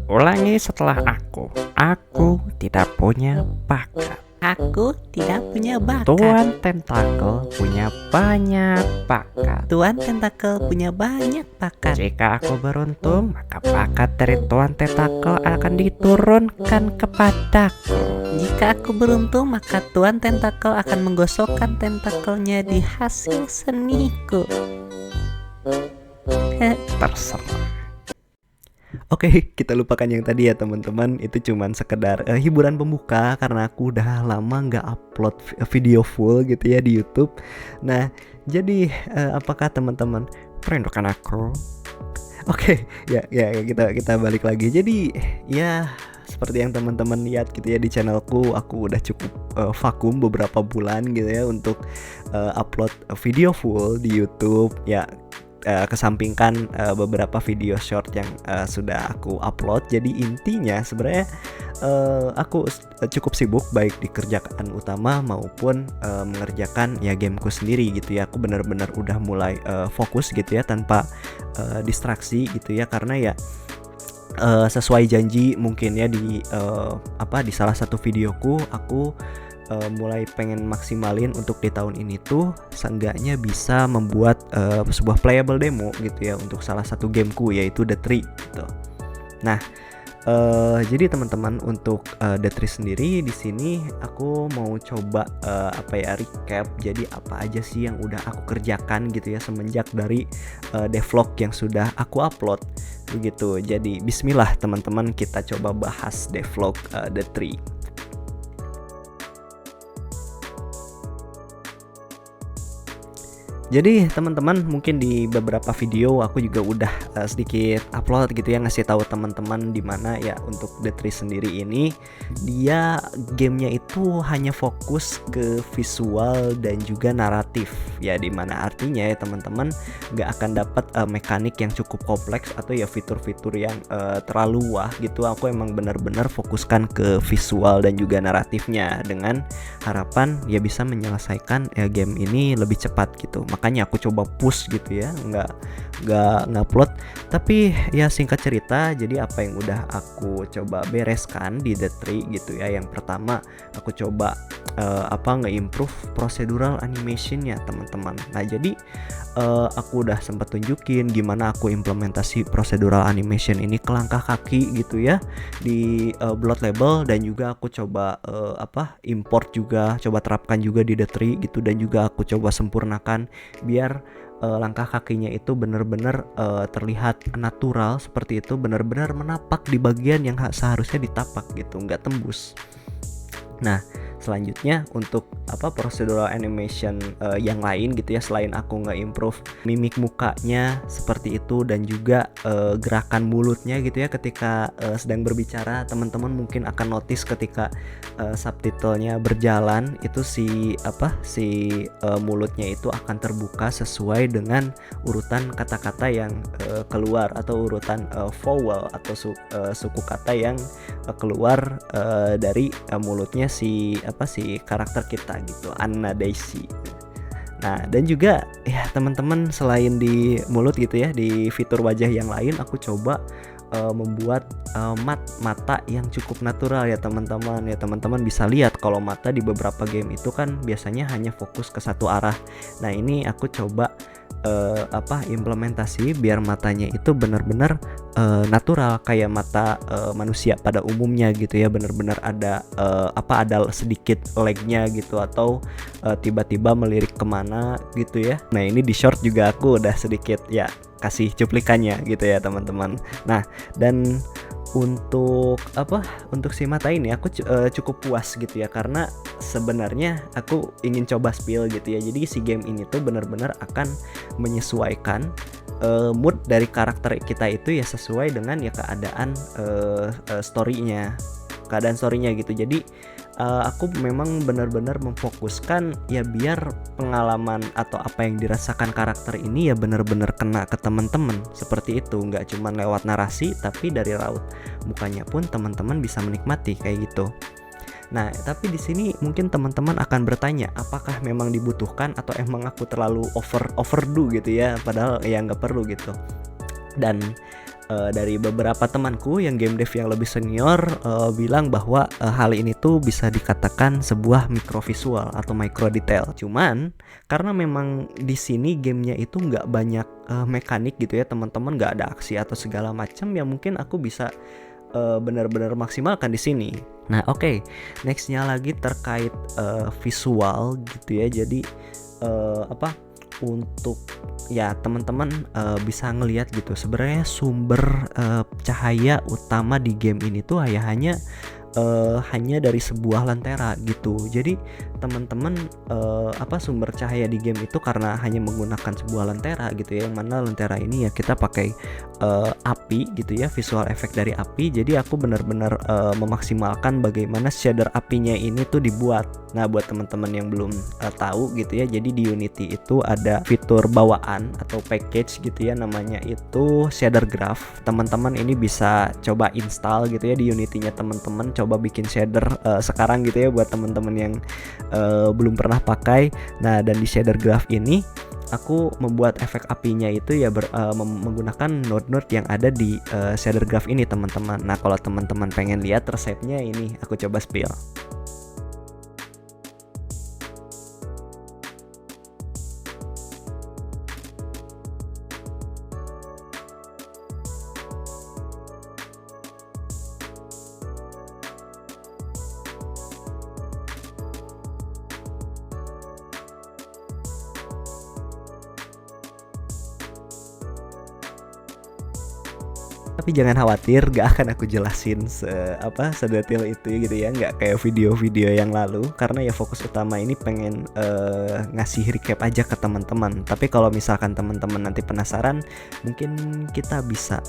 Ulangi setelah aku. Aku tidak punya bakat. Aku tidak punya bakat. Tuan Tentakel punya banyak bakat. Tuan Tentakel punya banyak bakat. Jika aku beruntung, maka bakat dari Tuan Tentakel akan diturunkan kepadaku. Jika aku beruntung, maka Tuan Tentakel akan menggosokkan tentakelnya di hasil seniku. Terserah. Oke, kita lupakan yang tadi ya teman-teman. Itu cuman sekedar hiburan pembuka karena aku udah lama nggak upload video full gitu ya di YouTube. Nah, jadi apakah teman-teman merindukan aku? Oke, ya kita balik lagi. Jadi ya seperti yang teman-teman lihat gitu ya di channelku, aku udah cukup vakum beberapa bulan gitu ya untuk upload video full di YouTube ya. Kesampingkan beberapa video short yang sudah aku upload. Jadi intinya sebenarnya aku cukup sibuk baik di kerjaan utama maupun mengerjakan ya gameku sendiri gitu ya. Aku benar-benar udah mulai fokus gitu ya tanpa distraksi gitu ya, karena ya sesuai janji mungkin ya di salah satu videoku aku mulai pengen maksimalin untuk di tahun ini tuh seenggaknya bisa membuat sebuah playable demo gitu ya untuk salah satu gameku yaitu The Tree gitu. Nah, jadi teman-teman untuk The Tree sendiri di sini aku mau coba recap. Jadi apa aja sih yang udah aku kerjakan gitu ya semenjak dari devlog yang sudah aku upload begitu. Jadi bismillah teman-teman, kita coba bahas devlog The Tree. Jadi teman-teman mungkin di beberapa video aku juga udah sedikit upload gitu ya, ngasih tahu teman-teman di mana ya untuk The Tree sendiri ini dia gamenya itu hanya fokus ke visual dan juga naratif ya, dimana artinya ya teman-teman nggak akan dapat mekanik yang cukup kompleks atau ya fitur-fitur yang terlalu wah gitu. Aku emang benar-benar fokuskan ke visual dan juga naratifnya dengan harapan ya bisa menyelesaikan game ini lebih cepat gitu. Makanya aku coba push gitu ya, nggak ngupload. Tapi ya singkat cerita, jadi apa yang udah aku coba bereskan di The Tree gitu ya. Yang pertama aku coba nge-improve procedural animation ya teman-teman. Nah jadi aku udah sempat tunjukin gimana aku implementasi procedural animation ini ke langkah kaki gitu ya di Blood Label, dan juga aku coba import juga, coba terapkan juga di The Tree gitu, dan juga aku coba sempurnakan biar langkah kakinya itu benar-benar terlihat natural seperti itu, benar-benar menapak di bagian yang seharusnya ditapak gitu, nggak tembus. Nah selanjutnya untuk procedural animation yang lain gitu ya, selain aku nge-improve mimik mukanya seperti itu dan juga gerakan mulutnya gitu ya ketika sedang berbicara. Teman-teman mungkin akan notice ketika subtitlenya berjalan itu si mulutnya itu akan terbuka sesuai dengan urutan kata-kata yang keluar atau urutan vowel atau suku kata yang keluar dari mulutnya si karakter kita gitu, Anna Daisy. Nah dan juga ya teman-teman, selain di mulut gitu ya, di fitur wajah yang lain aku coba membuat mata yang cukup natural ya teman-teman. Ya teman-teman bisa lihat kalau mata di beberapa game itu kan biasanya hanya fokus ke satu arah. Nah ini aku coba implementasi biar matanya itu benar-benar natural kayak mata manusia pada umumnya gitu ya, benar-benar ada ada sedikit lagnya gitu, atau tiba-tiba melirik kemana gitu ya. Nah ini di short juga aku udah sedikit ya kasih cuplikannya gitu ya teman-teman. Nah dan untuk si mata ini aku cukup puas gitu ya, karena sebenarnya aku ingin coba spill gitu ya. Jadi si game ini tuh benar-benar akan menyesuaikan mood dari karakter kita itu ya sesuai dengan ya keadaan story-nya gitu. Jadi aku memang benar-benar memfokuskan ya biar pengalaman atau apa yang dirasakan karakter ini ya benar-benar kena ke teman-teman seperti itu, nggak cuma lewat narasi tapi dari raut mukanya pun teman-teman bisa menikmati kayak gitu. Nah tapi di sini mungkin teman-teman akan bertanya apakah memang dibutuhkan atau emang aku terlalu overdo gitu ya, padahal ya nggak perlu gitu. Dan dari beberapa temanku yang game dev yang lebih senior bilang bahwa hal ini tuh bisa dikatakan sebuah microvisual atau micro detail. Cuman karena memang di sini gamenya itu nggak banyak mekanik gitu ya teman-teman, nggak ada aksi atau segala macam, ya mungkin aku bisa benar-benar maksimalkan di sini. Nah oke, nextnya lagi terkait visual gitu ya. Jadi untuk ya teman-teman bisa ngelihat gitu sebenarnya sumber cahaya utama di game ini tuh hanya dari sebuah lentera gitu. Jadi teman-teman sumber cahaya di game itu karena hanya menggunakan sebuah lentera gitu ya, yang mana lentera ini ya kita pakai api gitu ya, visual effect dari api. Jadi aku benar-benar memaksimalkan bagaimana shader apinya ini tuh dibuat. Nah buat teman-teman yang belum tahu gitu ya, jadi di Unity itu ada fitur bawaan atau package gitu ya, namanya itu shader graph. Teman-teman ini bisa coba install gitu ya di Unity-nya teman-teman, coba bikin shader sekarang gitu ya buat teman-teman yang belum pernah pakai. Nah dan di shader graph ini aku membuat efek apinya itu ya menggunakan node-node yang ada di shader graph ini teman-teman. Nah kalau teman-teman pengen lihat resepnya ini aku coba spill. Tapi jangan khawatir, gak akan aku jelasin sedetail itu gitu ya, nggak kayak video-video yang lalu, karena ya fokus utama ini pengen ngasih recap aja ke teman-teman. Tapi kalau misalkan teman-teman nanti penasaran, mungkin kita bisa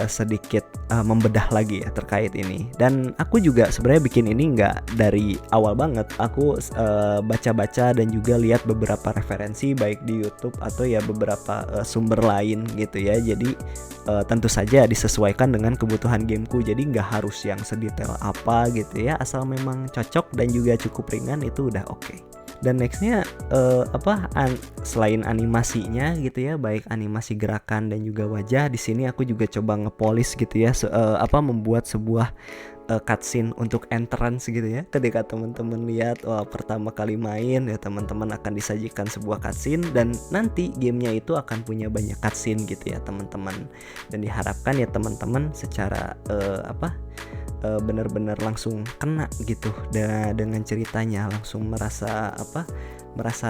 sedikit membedah lagi ya terkait ini. Dan aku juga sebenarnya bikin ini nggak dari awal banget. Aku baca-baca dan juga lihat beberapa referensi baik di YouTube atau ya beberapa sumber lain gitu ya. Jadi tentu saja disesuaikan dengan kebutuhan gameku. Jadi nggak harus yang sedetail apa gitu ya. Asal memang cocok dan juga cukup ringan itu udah oke. Dan nextnya selain animasinya gitu ya, baik animasi gerakan dan juga wajah, di sini aku juga coba ngepolis gitu ya, membuat sebuah cutscene untuk entrance gitu ya. Ketika teman-teman lihat pertama kali main ya, teman-teman akan disajikan sebuah cutscene dan nanti gamenya itu akan punya banyak cutscene gitu ya teman-teman. Dan diharapkan ya teman-teman secara benar-benar langsung kena gitu dengan ceritanya, langsung merasa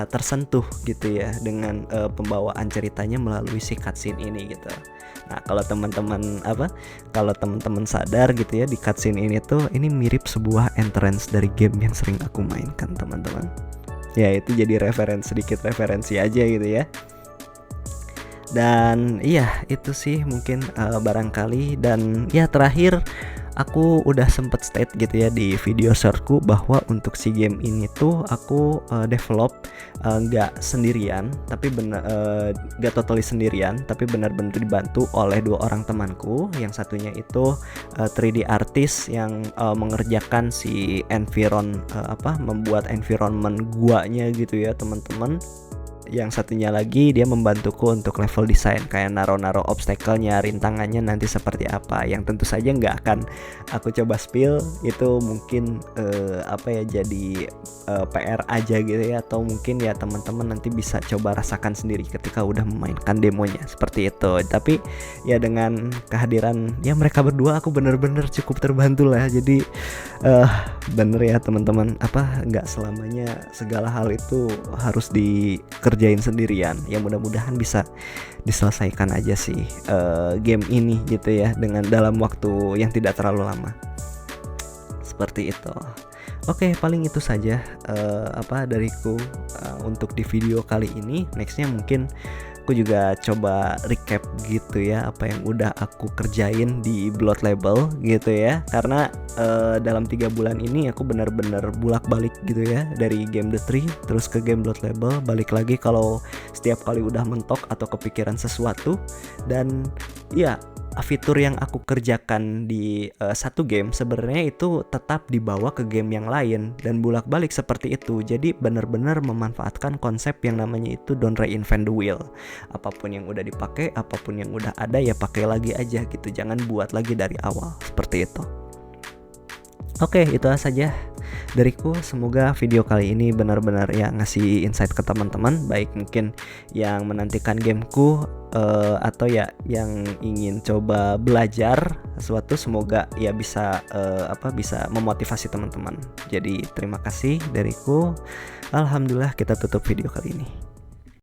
tersentuh gitu ya dengan pembawaan ceritanya melalui si cutscene ini gitu. Nah kalau teman-teman sadar gitu ya, di cutscene ini tuh ini mirip sebuah entrance dari game yang sering aku mainkan teman-teman. Ya itu jadi sedikit referensi aja gitu ya. Dan iya itu sih mungkin barangkali. Dan ya terakhir aku udah sempet state gitu ya di video shortku bahwa untuk si game ini tuh aku develop nggak sendirian, tapi nggak totally sendirian, tapi benar-benar dibantu oleh 2 orang temanku. Yang satunya itu 3D artist yang mengerjakan si membuat environment guanya gitu ya teman-teman. Yang satunya lagi dia membantuku untuk level design, kayak naro-naro obstacle-nya, rintangannya nanti seperti apa, yang tentu saja nggak akan aku coba spill. Itu mungkin jadi PR aja gitu ya, atau mungkin ya teman-teman nanti bisa coba rasakan sendiri ketika udah memainkan demonya seperti itu. Tapi ya dengan kehadiran ya mereka berdua, aku bener-bener cukup terbantu lah. Jadi bener ya teman-teman, nggak selamanya segala hal itu harus dikerjain sendirian. Ya mudah-mudahan bisa diselesaikan aja sih game ini gitu ya, dengan dalam waktu yang tidak terlalu lama. Seperti itu. Oke, paling itu saja dariku untuk di video kali ini. Nextnya mungkin aku juga coba recap gitu ya apa yang udah aku kerjain di Blood Label gitu ya, karena dalam 3 bulan ini aku benar-benar bulak-balik gitu ya, dari game The Tree terus ke game Blood Label, balik lagi kalau setiap kali udah mentok atau kepikiran sesuatu. Dan ya fitur yang aku kerjakan di satu game sebenarnya itu tetap dibawa ke game yang lain dan bolak-balik seperti itu. Jadi benar-benar memanfaatkan konsep yang namanya itu don't reinvent the wheel. Apapun yang udah dipakai, apapun yang udah ada ya pakai lagi aja gitu. Jangan buat lagi dari awal seperti itu. Oke, itu saja dariku. Semoga video kali ini benar-benar ya ngasih insight ke teman-teman, baik mungkin yang menantikan gameku atau ya yang ingin coba belajar sesuatu. Semoga ya bisa bisa memotivasi teman-teman. Jadi terima kasih dariku. Alhamdulillah kita tutup video kali ini.